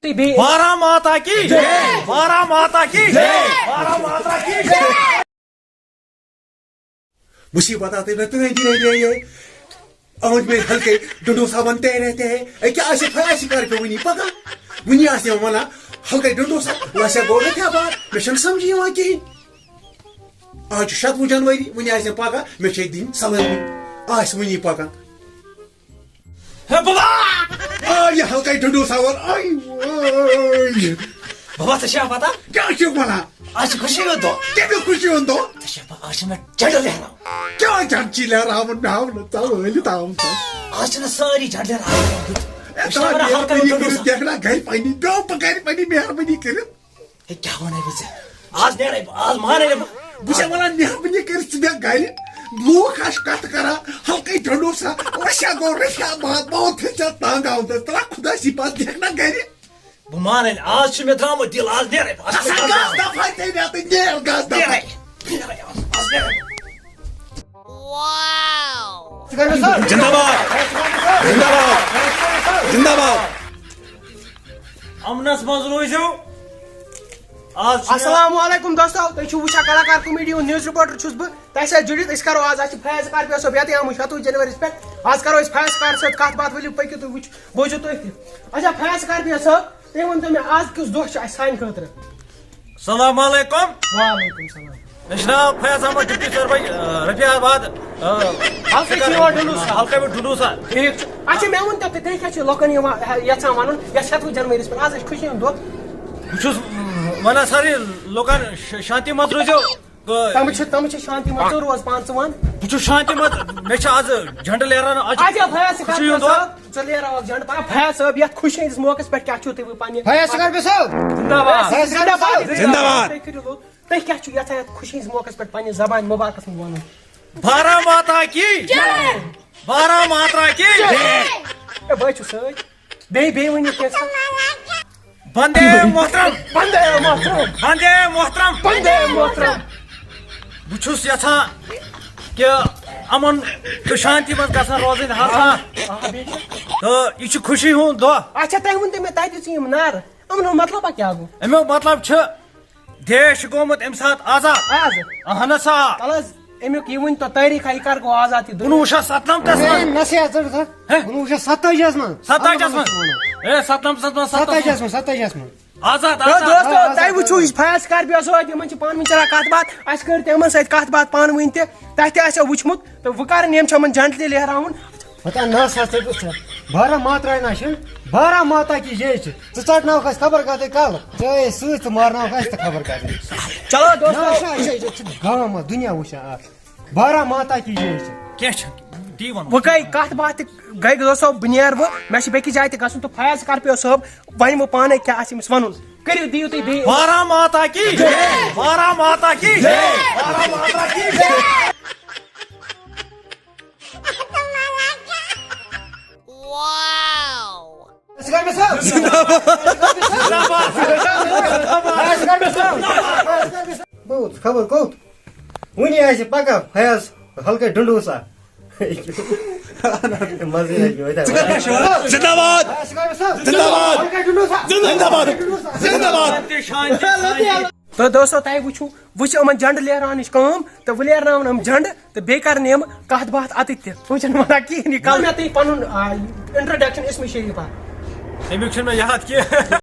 भारत माता की जय, भारत माता की जय, भारत माता की जय। मुसीबत आते रहते हैं आज में हल्के डंडोसा बनते रहते हैं क्या ऐसे फया शिकार पे वनी पका वनी आसे मना हल्के डंडोसा वैसे बोल क्या बात मैं शन समझी वहां की आज 7 जनवरी वनी आसे पका मैं एक दिन सलामी आज वनी पका बाबा ये हल्का डंडोसा और आई बाबा तो क्या पता क्या क्यों मना आज खुशी हो तो क्या खुशी हो तो आज मैं झंडा ले रहा हूँ क्या चर्ची ले रहा हूँ मैं हूँ ना आज ना सारी झंडा ले रहा हूँ देखना घर पानी दो पकाई पानी मेहरबानी कर क्या होना है मुझे आज नहीं आज माने बुझे वाला मेहरबानी कर सीधा घर लोग आश कत करा हल्के डंडोसा वैसा गो रखा बात बहुत है तांगा होता तला खुदा सी पास देखना घर माने आज में ड्रामा दिल आज नहीं गज दफा ते जाते नेर गज दफा जिंदाबाद जिंदाबाद जिंदाबाद अमनस मंज रोजो आज अस्सलाम वालेकुम दोस्तों तुम वुचा कलाकार कॉमेडी न्यूज रिपोर्टर छुस बह तह जुड़ित अस करो आज फयाज कारपी सब ये आम 7 जनवरी पे आज करो फयाज कार सत कत बात वलियो पकि तुम वुच बोझो तुम अच्छा फयाज कारपी सब तुम वन तो आज किस दोह सान खतर सलाम अलैकुम वालेकुम सलाम जनाब फयाज अहमद डिप्टी सरपंच रफियाबाद हल्का डुलूसा ठीक अच्छा मैं वन तो तुम लोकन यहां वन 7 जनवरी पे आज खुशी दोह वना सारी लोकन शांति मत रोजो तम शांति मत रोज 5 वन बु शांति मत मे आज झंडा लेरान आज फयाज च लेरा झंडा फयाज साहब ये खुशी इस मौके पे क्या छु तुम पानी फयाज कारपी साहब जिंदाबाद जिंदाबाद जिंदाबाद तुम क्या छु ये खुशी इस मौके पे पानी जबान मुबारक वन भारत माता की जय, भारत माता की जय। बह छु सच बे वन कैसा बंदे मोहतरम बंदे मोहतरम बंदे मोहतरम बंदे मोहतरम बुछुस यथा कि अमन तो शांति मत गसन रोजन हर तो यह खुशी हूं दो अच्छा तुम वन मे तत नार अमन मतलब क्या गो अमो मतलब देश गोमुत अम सात आजाद आज अहन सा अलस अमुक यह वन तो तारीख यह कर गो आजाद 1997 नसीहत 1927 में 27 में 27 में आजाद दोस्तों तुम वुचो फयाज कारपी सत इन पान चला कत बात अस कर तमन सत कत बात पान वन तह वुचमुत तो वह कर झंड ते लहरावन बता ना भारत माता ना 12 माता की जय चटना खबर कर कल च मारना खबर कर चलो दोस्तों गाँव में दुनिया वुचान 12 माता की जय वह गई कत बात गई दोस्तों बह नेर मे बेकि जाए गन तो फयाज कारपी साहब वन पाने क्या वन करो दियो तुम भारत माता की जय, भारत माता की जय, भारत माता की जय। बहुत खबर कौत वन पका फयाज हल्के डंडोसा मजे जिंदाबाद जिंदाबाद जिंदाबाद जिंदाबाद तो दोस्तों तुम वुच अमन झंड लहरान तो वह लहरान झंड तो बे कर कत बात अत वन कहें कल मे तुम पन इंट्रोडक्शन इसमें शरीफा अमुक याद